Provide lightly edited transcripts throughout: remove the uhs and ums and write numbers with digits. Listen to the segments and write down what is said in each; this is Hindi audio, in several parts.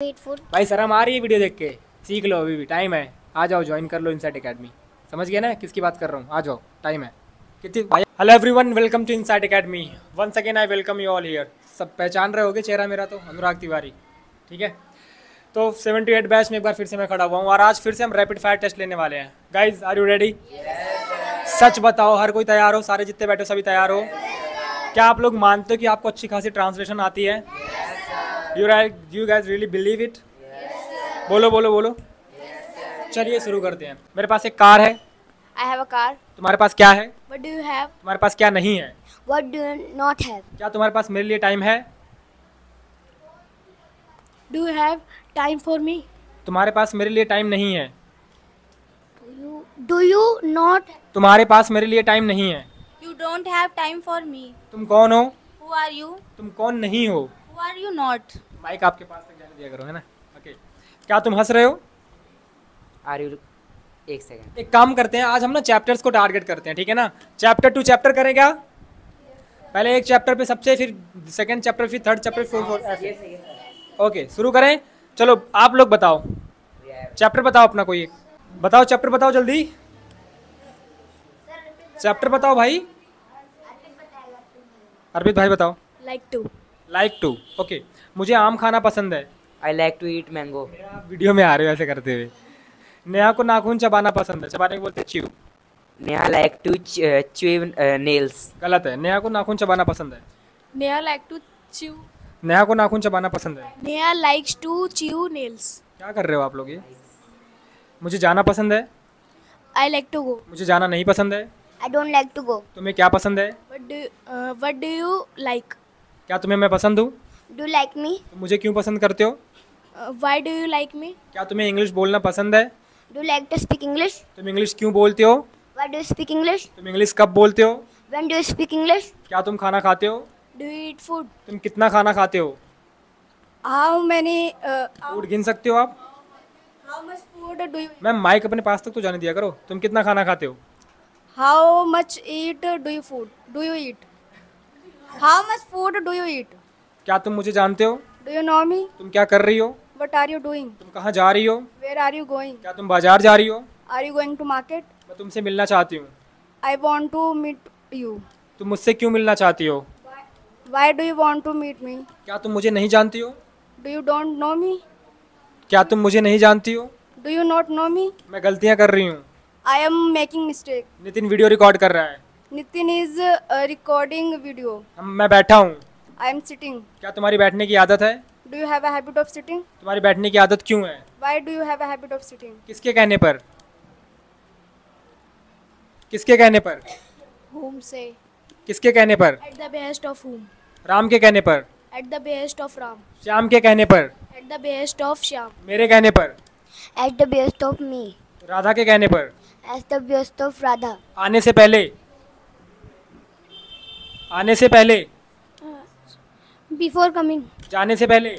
भाई शर्म आ रही है वीडियो देख के? सीख लो, अभी भी टाइम है। आ जाओ, ज्वाइन कर लो इनसाइट एकेडमी। समझ गया ना किसकी बात कर रहा हूँ? आ जाओ, टाइम है। कितनी भाई। Hello everyone, welcome to Insight Academy. Once again I welcome you all here. सब पहचान रहे होगे चेहरा मेरा, तो अनुराग तिवारी। ठीक है, तो 78 बैच में एक बार फिर से मैं खड़ा हुआ हूँ और आज फिर से हम रैपिड फायर टेस्ट लेने वाले हैं। Guys, are you ready? सच बताओ, हर कोई तैयार हो? सारे जितने बैठे सभी तैयार हो? क्या आप लोग मानते हो कि आपको अच्छी खासी ट्रांसलेशन आती है? You guys really believe it? बोलो बोलो बोलो। चलिए शुरू करते हैं। मेरे पास एक कार है। I have a car. तुम्हारे पास क्या है? What do you have? तुम्हारे पास क्या नहीं है? What do you not have? क्या तुम्हारे पास मेरे लिए टाइम है? Do you have time for me? तुम्हारे पास मेरे लिए टाइम नहीं है। Do you not? तुम्हारे पास मेरे लिए टाइम नहीं है। You don't have time for me. तुम कौन हो? Who are you? तुम कौन नहीं हो? Who are you not? Mike आपके पास तक जाने दिया करो, है ना? ओके। क्या तुम हंस रहे हो? आर यू एक सेकेंड। एक काम करते हैं, आज हम ना चैप्टर्स को टारगेट करते हैं, ठीक है ना? चैप्टर टू चैप्टर करें क्या? पहले एक चैप्टर पे सबसे, फिर सेकंड चैप्टर, फिर थर्ड चैप्टर, फोर्थ ऐसे। ओके, शुरू करें। चलो आप लोग बताओ, चैप्टर बताओ अपना। कोई एक बताओ, चैप्टर बताओ जल्दी। चैप्टर बताओ भाई। अर्पित भाई बताओ। Like to. Like to. Okay, मुझे आम खाना पसंद है। I like to eat mango. आप वीडियो में आ रहे हो ऐसे करते हुए। नेहा को नाखून चबाना पसंद है। चबाने को बोलते हैं chew. Neha like to chew nails. गलत है। नेहा को नाखून चबाना पसंद है। Neha like to chew. Neha को नाखून चबाना पसंद है। Neha likes to chew nails. क्या कर रहे हो आप लोग ये? मुझे जाना पसंद है। I like to go. मुझे जाना नहीं पसंद है। I don't like to go. तुम्हें क्या पसंद है? What do you like? क्या तुम्हें मैं पसंद हूँ? Do you like me? तुम मुझे क्यों पसंद करते हो? Why do you like me? क्या तुम्हें इंग्लिश बोलना पसंद है? Do you like to speak English? तुम इंग्लिश क्यों बोलते हो? Why do you speak English? तुम इंग्लिश कब बोलते हो? When do you speak English? क्या तुम खाना खाते हो? Do you eat food? तुम कितना खाना खाते हो? How many? फूड गिन सकते हो आप? How much food do you? Ma'am mike अपने पास तक तो जाने दिया करो। तुम कितना खाना खाते हो? How much eat do you food? Do you eat? How much food do you eat? क्या तुम मुझे जानते हो? Do you know me? तुम क्या कर रही हो? What are you doing? तुम कहाँ जा रही हो? Where are you going? क्या तुम बाजार जा रही हो? Are you going to market? मैं तुमसे मिलना चाहती हूँ। I want to meet you. तुम मुझसे क्यों मिलना चाहती हो? Why do you want to meet me? क्या तुम मुझे नहीं जानती हो? Do you don't know me? क्या तुम मुझे नहीं जानती हो? Do you not know me? मैं गलतियाँ कर रही हूँ। I am making mistake. Nitin video record कर रहा है। Nitin is recording video. मैं बैठा हूँ। I am sitting. क्या तुम्हारी बैठने की आदत है? Do you have a habit of sitting? तुम्हारी बैठने की आदत क्यों है? Why do you have a habit of sitting? किसके कहने पर? किसके कहने पर? Whom say? किसके कहने पर? At the behest of whom? Ram के कहने पर? At the behest of Ram. Shyam के कहने पर? At the behest of Shyam. मेरे कहने पर? At the behest of me. Radha के कहने पर? At the behest of Radha. आने से पहले? आने से पहले? Before coming. जाने से पहले?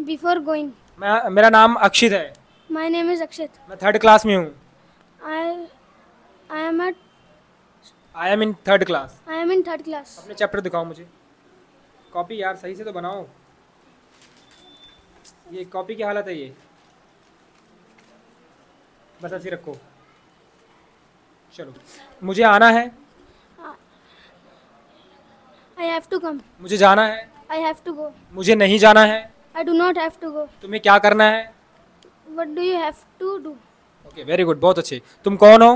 Before going. मेरा नाम अक्षित है। My name is Akshat. मैं थर्ड क्लास में हूँ। I am at I am in third class. I am in third class. अपने चैप्टर दिखाओ मुझे। कॉपी यार सही से तो बनाओ। ये कॉपी की हालत है ये। बस ऐसे रखो। चलो, मुझे आना है। I have to come. मुझे जाना है। I have to go. मुझे नहीं जाना है। I do not have to go. तुम्हें क्या करना है? What do you have to do? Okay, very good, बहुत अच्छे। तुम कौन हो?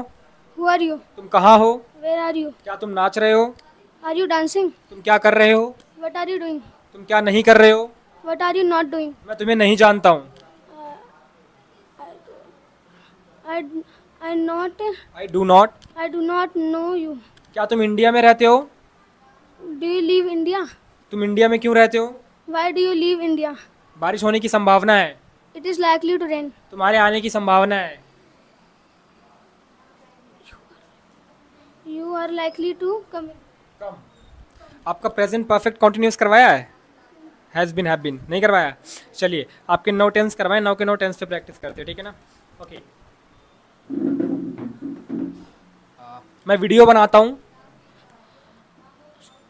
Who are you? तुम कहाँ हो? Where are you? क्या तुम नाच रहे हो? Are you dancing? तुम क्या कर रहे हो? What are you doing? तुम क्या नहीं कर रहे हो? What are you not doing? मैं तुम्हें नहीं जानता हूँ। I not. I do not. I do not know you. क्या तुम इंडिया में रहते हो? Do you leave India? तुम इंडिया में क्यों रहते हो? Why do you leave India? बारिश होने की संभावना है। It is likely to rain. तुम्हारे आने की संभावना है। You are likely to come. कम। आपका प्रेजेंट परफेक्ट कॉन्टिन्यूस करवाया है? हैज़ बिन, हैव बिन नहीं करवाया? चलिए, आपके 9 टेंस करवाएं। 9 के 9 टेंस पे प्रैक्टिस करते हैं, ठीक है ना? ओके। मैं वीडियो बनाता हूँ।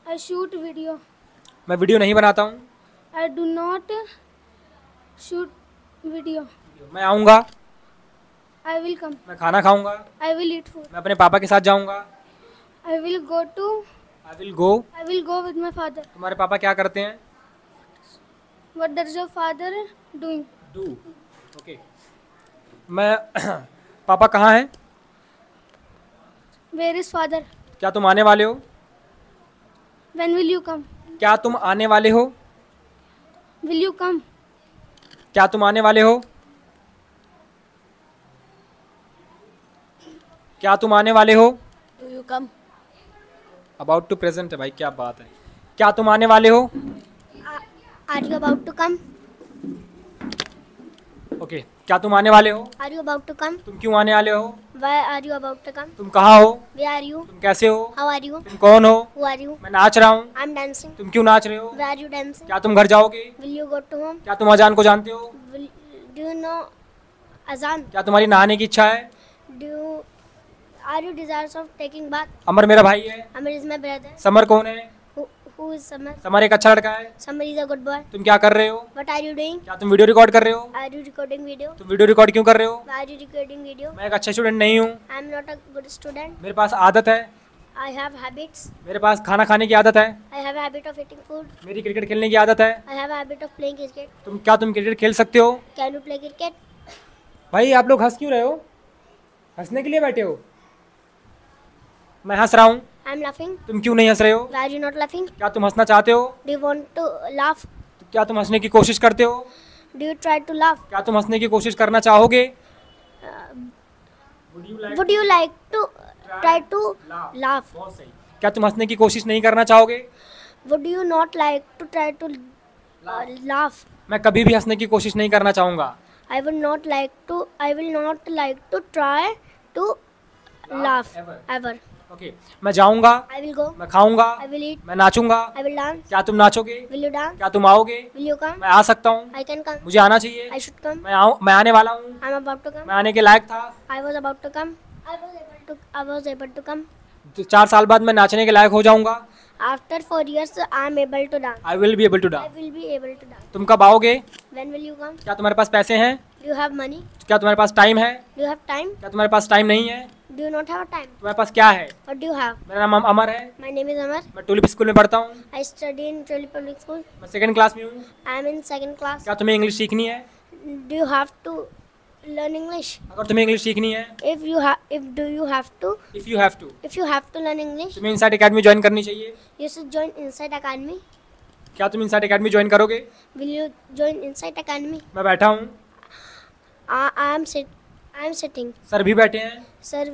I shoot video. मैं वीडियो नहीं बनाता हूँ। I do not shoot Video. मैं आऊँगा, I will come. मैं खाना खाऊंगा, I will eat food. मैं अपने पापा के साथ जाऊंगा, I will go to. I will go। with my father. तुम्हारे पापा क्या करते हैं? What does your father doing? Do। Okay. मैं पापा कहाँ हैं? Where is father? क्या तुम आने वाले हो? When will you come? क्या तुम आने वाले हो? Will you come? क्या तुम आने वाले हो? क्या तुम आने वाले हो? Do you come? About to present है भाई, क्या बात है। क्या तुम आने वाले हो? Are you about to come? Okay. क्या तुम आने वाले हो? Are you about to come? तुम क्यों आने वाले हो? Why are you about to come? तुम कहाँ हो? Where are you? तुम कैसे हो? How are you? तुम कौन हो? Who are you? मैं नाच रहा हूँ। I'm dancing. तुम क्यों नाच रहे हो? Where are you dancing? क्या तुम घर जाओगे? Will you go to home? क्या तुम अजान को जानते हो? Do you know Azan? क्या तुम्हारी नहाने की इच्छा है? Are you desirous of taking bath? अमर मेरा भाई है। Amar is my brother. Summer कौन है? Who is Samar? समर एक अच्छा लड़का है। Samar is a good boy. तुम क्या कर रहे हो? What are you doing? क्या तुम वीडियो रिकॉर्ड कर रहे हो? Are you recording video? तुम वीडियो रिकॉर्ड क्यों कर रहे हो? Why are you recording video? मैं एक अच्छा स्टूडेंट नहीं हूँ। I am not a good student. मेरे पास आदत है। I have habits. मेरे पास खाना खाने की आदत है। I have a habit of eating food. मेरी क्रिकेट खेलने की आदत है। I have a habit of playing cricket. तुम क्रिकेट खेल सकते हो? Can you play cricket? भाई आप लोग हंस क्यों रहे हो? हंसने के लिए बैठे हो? मैं हंस रहा हूँ। I am laughing. तुम क्यों नहीं हंस रहे हो? Why are you not laughing? क्या तुम हंसना चाहते हो? Do you want to laugh? क्या तुम हंसने की कोशिश करते हो? Do you try to laugh? क्या तुम हंसने की कोशिश करना चाहोगे? Would you like to try to laugh? बहुत सही। क्या तुम हंसने की कोशिश नहीं करना चाहोगे? Would you not like to try to laugh? मैं कभी भी हंसने की कोशिश नहीं करना चाहूँगा। I will not like to try to laugh ever. Okay. मैं जाऊँगा, I will go. मैं खाऊंगा, I will eat. मैं नाचूंगा। I will dance. क्या तुम नाचोगे? Will you dance? क्या तुम आओगे? Will you come? मैं आ सकता हूँ। I can come. मुझे आना चाहिए। I should come. मैं आने वाला हूँ। I'm about to come. मैं आने के लायक था। I was about to come. I was able to come. तो 4 साल बाद मैं नाचने के लायक हो जाऊंगा। After 4 years, I am able to dance. I will be able to I dance. will be able to dance. तुम कब आओगे? When will you come? क्या तुम्हारे पास पैसे हैं? Do you have money? क्या तुम्हारे पास टाइम है? Do you have time? क्या तुम्हारे पास टाइम नहीं है? Do you not have a time? तुम्हारे पास क्या है? What do you have? मेरा नाम अमर है। My name is Amar. मैं टुलिप स्कूल में पढ़ता हूँ। I study in Tulip Public School. मैं 2nd क्लास में हूँ। I am in 2nd class. क्या तुम्हें इंग्लिश सीखनी है? Do you have to learn English? अगर तुम्हें इंग्लिश सीखनी है, If you have to if you have to learn English, तुम्हें इनसाइट एकेडमी ज्वाइन करनी चाहिए। you should join Insight Academy. क्या तुम इनसाइट एकेडमी ज्वाइन करोगे? Will you join Insight Academy? मैं बैठा हूँ। I am sitting. सर भी बैठे हैं। Sir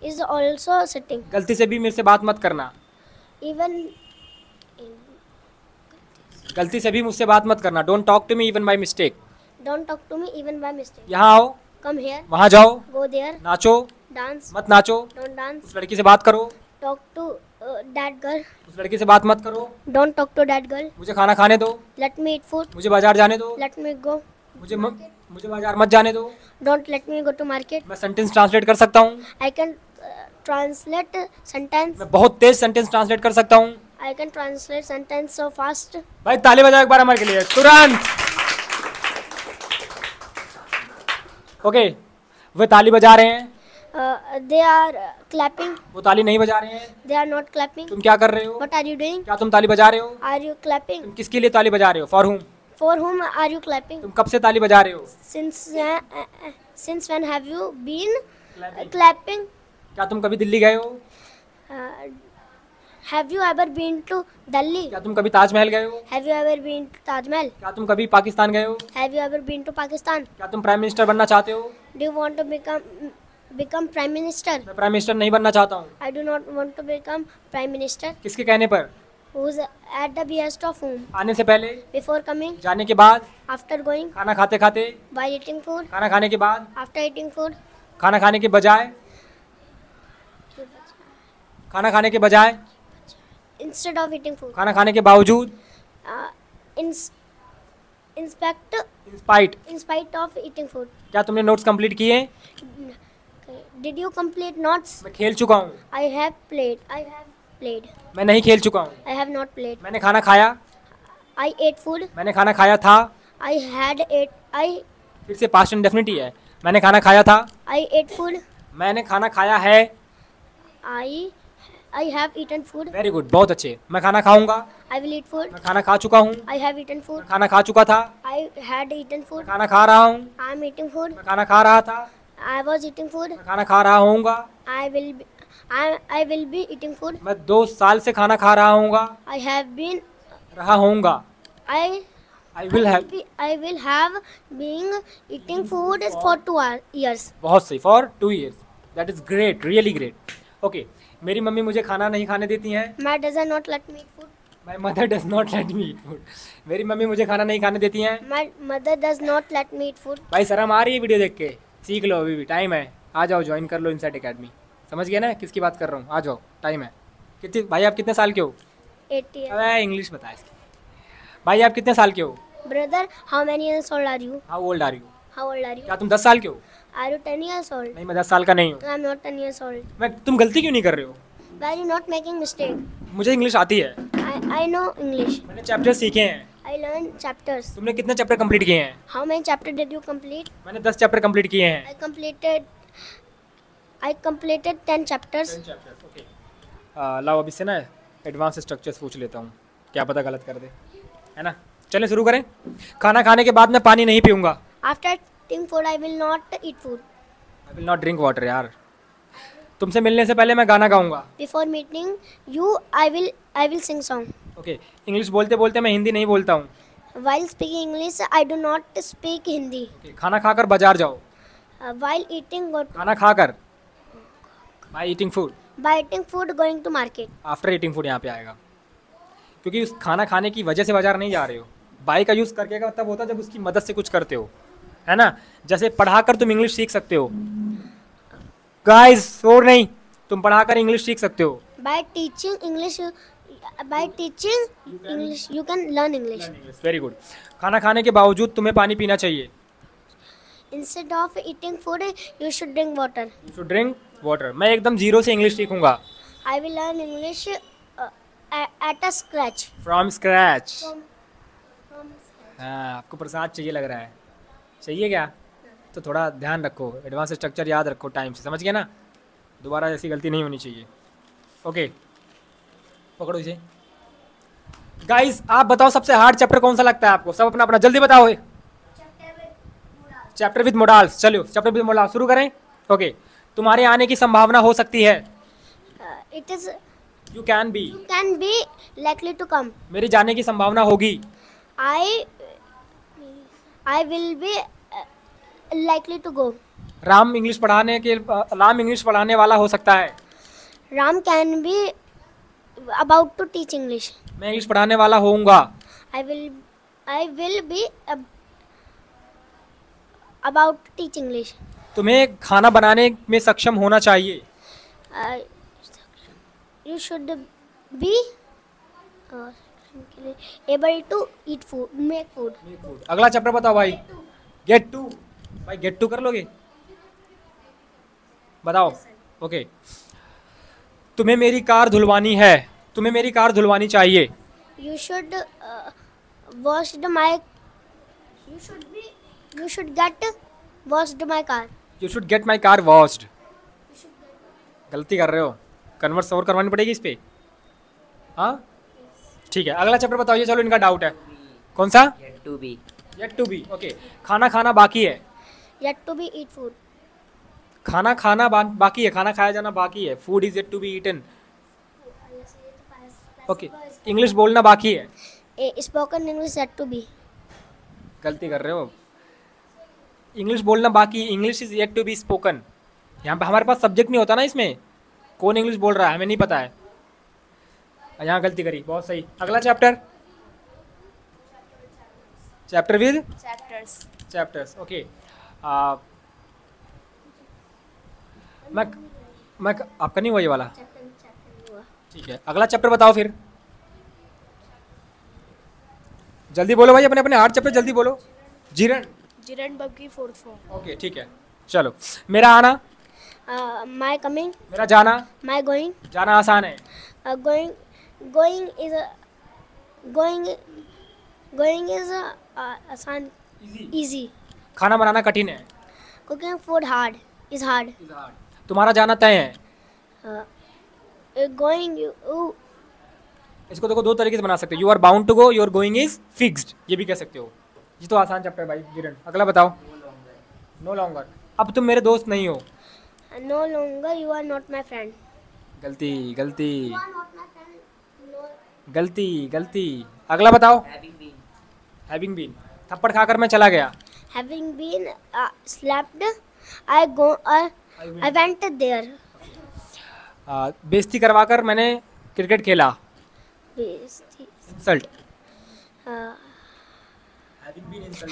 is also sitting. गलती से भी मेरे से बात मत करना। Even गलती से भी मुझसे बात मत करना। Don't talk to me even by mistake. don't talk to me even by mistake. यहाँ आओ, Come here. वहाँ जाओ, Go there. Nacho, Dance. मत नाचो। Don't dance. उस लड़की से बात करो। Talk to that girl. उस लड़की से बात मत करो। Don't talk to that girl. मुझे खाना खाने दो। Let me eat food. मुझे बाजार जाने दो। Let me go. मुझे बाजार मत जाने दो। Don't let me go to market. मैं सेंटेंस ट्रांसलेट कर सकता हूँ। I can translate sentence. मैं बहुत तेज सेंटेंस ट्रांसलेट कर सकता हूँ। I can translate sentence so fast. भाई ताली बजाओ एक बार हमारे के लिए तुरंत। ओके। वे ताली बजा रहे हैं। They are clapping. वो ताली नहीं बजा रहे हैं। They are not clapping. तुम क्या कर रहे हो? What are you doing? क्या तुम ताली बजा रहे हो? Are you clapping? तुम किसके लिए ताली बजा रहे हो? फॉर हुम? For whom are you clapping? तुम कब से ताली बजा रहे हो? Since when have you been clapping? क्या तुम कभी दिल्ली गए हो? Have you ever been to Delhi? क्या तुम कभी ताजमहल गए हो? Have you ever been to Taj Mahal? क्या तुम कभी पाकिस्तान गए हो? Have you ever been to Pakistan? क्या तुम प्राइम मिनिस्टर बनना चाहते हो? Do you want to become prime minister? मैं प्राइम मिनिस्टर नहीं बनना चाहता हूँ। I do not want to become prime minister. किसके कहने पर? Who's at the behest of whom? आने से पहले, Before coming, जाने के बाद, after going, खाना खाते खाते, while eating food, खाना खाने के बाद, after eating food, खाना खाने के बजाय, खाना खाने के बजाय, instead of eating food, खाना खाने के बावजूद, in spite of eating food. क्या तुमने नोट्स कंप्लीट किए? Did you complete notes? मैं खेल चुका हूँ। I have played. मैं नहीं खेल चुका हूँ। I have not played. मैंने खाना खाया। I ate food. मैंने खाना खाया था। I had ate. फिर से पास्ट इंडेफिनिट ही है। मैंने खाना खाया था। I ate food. मैंने खाना खाया है। I have eaten food. Very good, बहुत अच्छे। मैं खाना खाऊंगा। I will eat food. मैं खाना खा चुका हूँ। I have eaten food. खाना खा चुका था। I had eaten मैं food. खाना खा रहा हूँ। I am eating food. मैं खाना खा रहा था। I was eating food. मैं खाना खा रहा हूँगा। I will be. I will be eating food. मैं 2 साल से खाना खा रहा हूँगा। I have been. रहा हूँगा। I I will have. I will have been eating food for 2 years. बहुत सही, for 2 years। That is great, really great. Okay, मेरी मम्मी मुझे खाना नहीं खाने देती हैं। My does not let me eat food. My mother does not let me eat food. मेरी मम्मी मुझे खाना नहीं खाने देती हैं। My mother does not let me eat food. भाई शर्म आ रही है वीडियो देख के? सीख लो, अभी भी टाइम है। आ जाओ, ज्वाइन कर लो इनसाइट एकेडमी। समझ गया ना किसकी बात कर रहा हूँ? आ जाओ, टाइम है। कितने भाई, आप कितने साल के हो? 8 years. अरे इंग्लिश बता इसकी। भाई आप कितने साल के हो? Brother, how many years old are you? How old are you? How old are you? क्या तुम 10 साल के हो? Are you 10 years old? नहीं, मैं 10 साल का नहीं हूँ। I'm not 10 years old. तुम गलती क्यों नहीं कर रहे हो? Why are you not making mistake? मुझे इंग्लिश आती है। I know English. मैंने चैप्टर सीखे हैं। I learned chapters. तुमने कितने चैप्टर कंप्लीट किए हैं? How many chapters did you complete? मैंने 10 चैप्टर कंप्लीट किए हैं। I completed 10 chapters. लाओ अभी से ना एडवांस स्ट्रक्चर्स पूछ लेता हूँ, क्या पता गलत कर दे, है ना? चलें शुरू करें। खाना खाने के बाद मैं पानी नहीं पीऊँगा। After eating food, I will not eat food. I will not drink water. यार, तुमसे मिलने से पहले मैं गाना गाऊंगा। Before meeting you, I will sing song. Okay, English बोलते बोलते मैं हिंदी नहीं बोलता हूँ। While speaking English, I do not speak Hindi. Okay, खाना खाकर बाजार जाओ। While eating खाना खाकर, by eating food. by eating food, going to market. After eating food यहाँ पे आएगा, क्योंकि उस खाना खाने की वजह से बाजार नहीं जा रहे हो। बाय का यूज़ करके का तब होता है जब उसकी मदद से कुछ करते हो, है ना? जैसे पढ़ाकर तुम इंग्लिश सीख सकते हो। गाइस, शोर नहीं, तुम पढ़ाकर इंग्लिश सीख सकते हो। By teaching English, you can learn English. Very good. खाना खाने के बावजूद तुम्हें पानी पीना चाहिए। Instead of eating food, you should drink water. You should drink water. मैं एकदम जीरो से इंग्लिश सीखूंगा। I will learn English at a scratch. From scratch. From हाँ, आपको प्रसाद चाहिए लग रहा है। चाहिए क्या? तो थोड़ा ध्यान रखो, एडवांस स्ट्रक्चर याद रखो टाइम से, समझ गया ना? दोबारा ऐसी गलती नहीं होनी चाहिए। ओके, पकड़ो इसे। गाइस, आप बताओ सबसे हार्ड चैप्टर कौन सा लगता है आपको? सब अपना अपना जल्दी बताओ। Chapter with modals. चलो चैप्टर विद मोडाल्स शुरू करें। ओके, तुम्हारे आने की संभावना हो सकती है। It is you can be. can be likely to come. मेरे जाने की संभावना होगी। I will be likely to go. Ram English पढ़ाने वाला हो सकता है। Ram can be about to teach English. मैं इंग्लिश पढ़ाने वाला होऊंगा। I will be about to teach English. तुम्हें खाना बनाने में सक्षम होना चाहिए। You should be able to eat food, make food. अगला चैप्टर बताओ भाई। Get to. भाई गेट टू कर लोगे? बताओ। ओके, तुम्हें मेरी कार धुलवानी है। तुम्हें मेरी कार धुलवानी चाहिए। You should washed my. You should get washed my car. You should get my car washed. गलती कर रहे हो, कन्वर्स और करवानी पड़ेगी इस पे। हाँ ठीक है, अगला चैप्टर बताइए। चलो, इनका डाउट है। कौन सा? Yet to be. Yet to be. Okay, खाना खाना बाकी है। Yet to be eat food. खाना खाना बाकी है, खाना खाया जाना बाकी है। Food is yet to be eaten. Okay, English बोलना बाकी है। Spoken English yet to be. गलती कर रहे हो, इंग्लिश बोलना बाकी। English is yet to be spoken. यहाँ पे हमारे पास सब्जेक्ट नहीं होता ना इसमें, कौन इंग्लिश बोल रहा है हमें नहीं पता है। यहाँ गलती करी, बहुत सही। अगला chapter, chapter with chapters. Okay, मैं आपका नहीं हुआ ये वाला? ठीक है, अगला चैप्टर बताओ फिर। जल्दी बोलो भाई, अपने अपने हार्ड चैप्टर जल्दी बोलो। Jiran. Jiran Buggy fourth form. Okay ठीक है, चलो। मेरा आना, My coming, मेरा जाना। my going. जाना आसान है। Going is Going is आसान, इजी। easy. खाना बनाना कठिन है। Cooking food hard is hard. तुम्हारा जाना तय है। Going you इसको देखो दो तरीके से बना सकते हो, you are bound to go, your going is fixed, ये भी कह सकते हो। ये तो आसान चैप्टर है भाई किरण। अगला बताओ। नो लॉन्गर, अब तुम मेरे दोस्त नहीं हो। no longer you are not my friend. गलती गलती You are not my friend. No. गलती गलती। अगला बताओ। Having been. हैविंग बीन, थप्पड़ खाकर मैं चला गया। Having been slapped, I went there. बेइज्जती करवाकर मैंने क्रिकेट खेला। Basically, insult.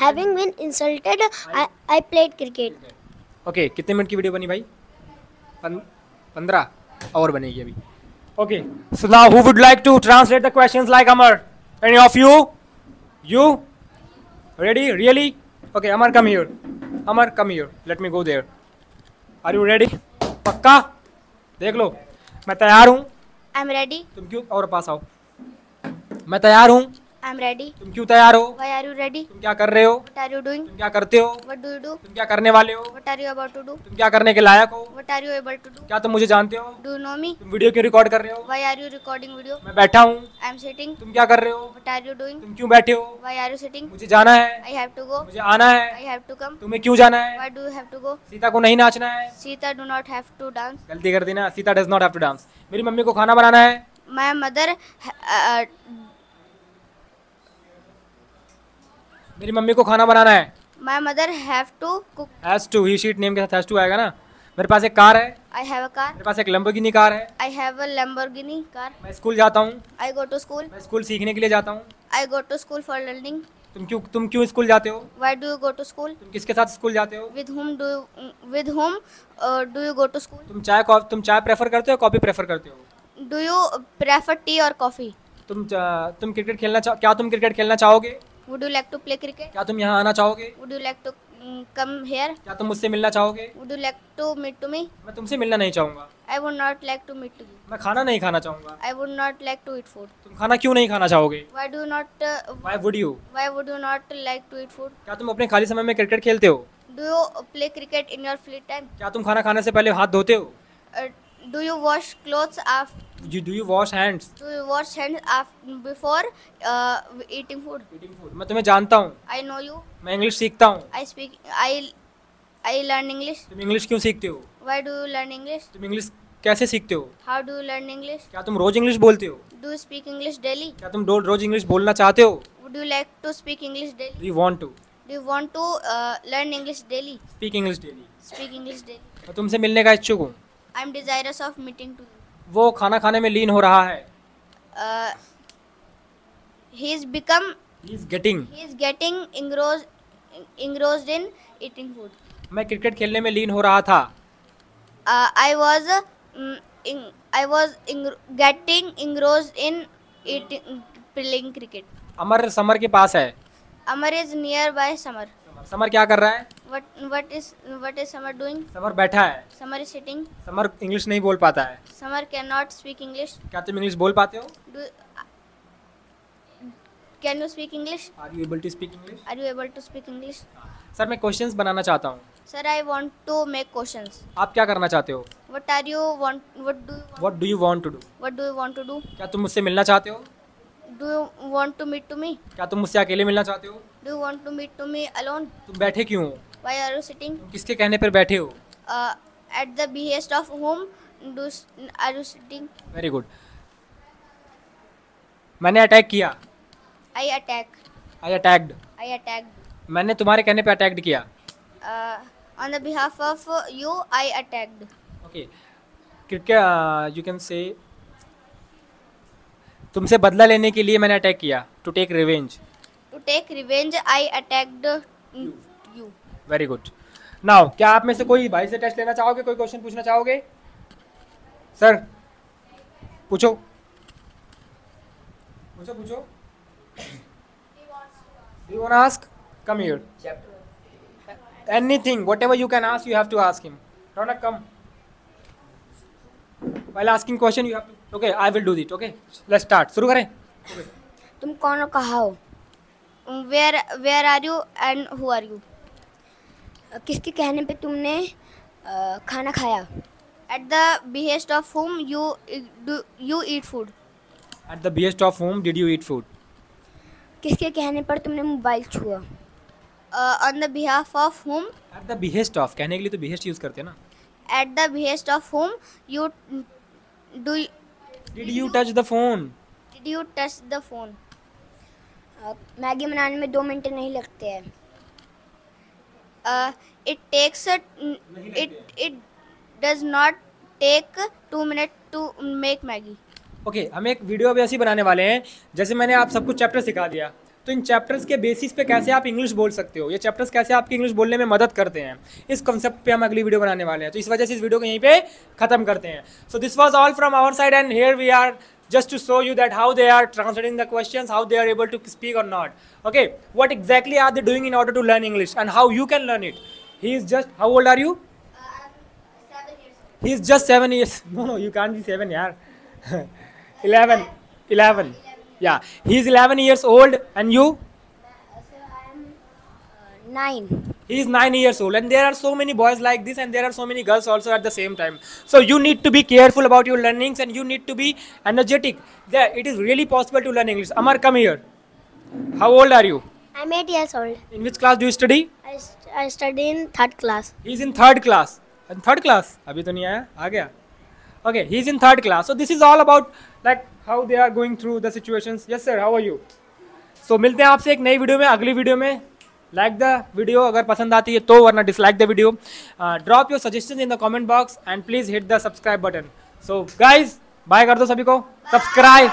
having been insulted, I played cricket. Okay, कितने मिनट की वीडियो बनी भाई? 15 और बनेगी अभी। Okay, so now who would like to translate the questions like Amar? Any of you? You ready? Really? Okay, Amar come here. Amar come here, let me go there. Are you ready? पक्का? देख लो, मैं तैयार हूँ। I'm ready. तुम क्यों और पास आओ। मैं तैयार हूँ। I'm ready. तुम क्यों तैयार हो? Why are you ready? तुम क्या कर रहे हो? What are you doing? तुम क्या करते हो? What do you do? तुम क्या करने वाले हो? What are you about to do? तुम क्या करने के लायक हो? What are you able to do? क्या तुम मुझे जानते हो? Do you know me? तुम वीडियो क्यों रिकॉर्ड कर रहे हो? Why are you recording video? मैं बैठा हूँ। I'm sitting. तुम क्या कर रहे हो? What are you doing? तुम क्यों बैठे हो? Why are you sitting? मुझे जाना है। I have to go. मुझे आना I है। have to come. तुम्हें क्यों जाना है? Why do you have to go? Sita को नहीं नाचना है। Sita do not have to dance. गलती कर दी ना, Sita does not have to dance. मेरी मम्मी को खाना बनाना है। My mother मेरी मम्मी को खाना बनाना है। my mother have to cook. Has to, he she it name के साथ हैज टू आएगा ना। मेरे पास एक कार है। I have a car. मेरे पास एक लंबोर्गिनी कार है। I have a Lamborghini car. मैं स्कूल जाता हूँ। I go to school. मैं स्कूल सीखने के लिए जाता हूँ। I go to school for learning. तुम क्यों स्कूल जाते हो? Why do you go to school? तुम किसके साथ स्कूल जाते हो? With whom do you go to school? तुम चाय प्रेफर करते हो, कॉफी प्रेफर करते हो? Do you prefer tea or coffee? तुम क्रिकेट खेलना क्या तुम क्रिकेट खेलना चाहोगे? Would you like to play cricket? क्या तुम यहाँ आना चाहोगे? Would you like to come here? क्या तुम मुझसे मिलना चाहोगे? Would you like to meet to me? मैं तुमसे मिलना नहीं चाहूँगा। I would not like to meet to you. मैं खाना नहीं खाना चाहूँगा। I would not like to eat food. तुम खाना क्यों नहीं खाना चाहोगे? Why do you not? Why would you? Why would you not like to eat food? क्या तुम अपने खाली समय में क्रिकेट खेलते हो? Do you play cricket in your free time? क्या तुम खाना खाने से पहले हाथ धोते हो? Do you wash clothes after? Do you wash hands? Do you wash hands before eating food? मैं तुम्हें जानता हूँ। I know you. मैं इंग्लिश सीखता हूँ। I learn English. तुम इंग्लिश क्यों सीखते हो? Why do you learn English? तुम इंग्लिश कैसे सीखते हो? How do you learn English? क्या तुम रोज इंग्लिश बोलते हो? Do you speak English daily? क्या तुम रोज इंग्लिश बोलना चाहते हो? Would you like to speak English daily? Do you want to Do you want to learn English daily? speak English daily? Speak English daily. मैं तुमसे मिलने का इच्छुक हूँ। I'm desirous of meeting to you. वो खाना खाने में लीन हो रहा है। He is getting engrossed in eating food. मैं क्रिकेट खेलने में लीन हो रहा था। I was getting engrossed in playing cricket. Amar summer के पास है। Amar is nearby Samar. Summer क्या कर रहा है? What is Samar doing? Summer बैठा है। Samar is sitting. Summer English नहीं बोल पाता है। Samar cannot speak English. क्या तुम इंग्लिश बोल पाते हो? Can you speak English? Are you able to speak English? Are you able to speak English? Sir मैं क्वेश्चंस बनाना चाहता हूँ। Sir, I want to make questions. आप क्या करना चाहते हो? What do you want to do? What do you want to do? क्या What do you want to do? तुम मुझसे मिलना चाहते हो? Do you want to meet to me? क्या तुम मुझसे अकेले मिलना चाहते हो? Do you want to meet to me alone? तुम बैठे क्यों हो? Why are you sitting? तुम किसके कहने पर बैठे हो? At the behest of whom are you sitting? Very good. मैंने अटैक किया। I attacked. attacked. मैंने तुम्हारे कहने पे अटैक्ड किया। On the behalf of you, I attacked. Okay, cricket you can say तुमसे बदला लेने के लिए मैंने अटैक किया। To take revenge. To take revenge, I attacked you. Very good. Now क्या आप में से कोई भाई से टेस्ट लेना चाहोगे? कोई क्वेश्चन पूछना चाहोगे? सर पूछो पूछो पूछो। Do you want to ask? Come here. Anything, whatever you can ask, you have to ask him. Ronak, come. While asking question, you have to. Okay, I will do it. Okay, let's start. शुरू करें. तुम कौन और कहाँ हो? where are you and who are you? किसके कहने पे तुमने खाना खाया? At the behest of whom you eat food? At the behest of whom did you eat food? किसके कहने पर तुमने मोबाइल छुआ? On the behalf of whom? At the behest of, कहने के लिए तो behest यूज करते हैं ना. At the behest of whom Did you touch the phone? did you touch the phone? Maggi बनाने में 2 मिनट नहीं लगते हैं. It takes it does not take 2 minutes to make Maggie. Okay हम एक वीडियो अभी ऐसी बनाने वाले हैं जैसे मैंने आप सबको चैप्टर सिखा दिया, तो इन चैप्टर्स के बेसिस पे कैसे आप इंग्लिश बोल सकते हो, ये चैप्टर्स कैसे आपकी इंग्लिश बोलने में मदद करते हैं, इस कॉन्सेप्ट पे हम अगली वीडियो बनाने वाले हैं. तो इस वजह से इस वीडियो को यहीं पे खत्म करते हैं. So this was all from our side and here we are just to show you that how they are translating the questions, how they are able to speak or not. Okay, what exactly are they doing in order to learn English and how you can learn it. He is just, how old are you? 7 years. He is just 7 years. No, you can't be 7 yaar. 11. Yeah, he is 11 years old and you? 9. He is 9 years old and there are so many boys like this and there are so many girls also at the same time. So you need to be careful about your learnings and you need to be energetic. There, it is really possible to learn English. Amar, come here. How old are you? I'm 8 years old. In which class do you study? I study in 3rd class. He is in 3rd class. In 3rd class? अभी तो नहीं आया, आ गया. Okay, he is in 3rd class. So this is all about like how they are going through the situations. Yes sir, how are you? So मिलते हैं आपसे एक नई वीडियो में, अगली वीडियो में. लाइक द वीडियो अगर पसंद आती है तो, वरना dislike the video. Drop your suggestion in the comment box and please hit the subscribe button. So guys bye कर दो सभी को. सब्सक्राइब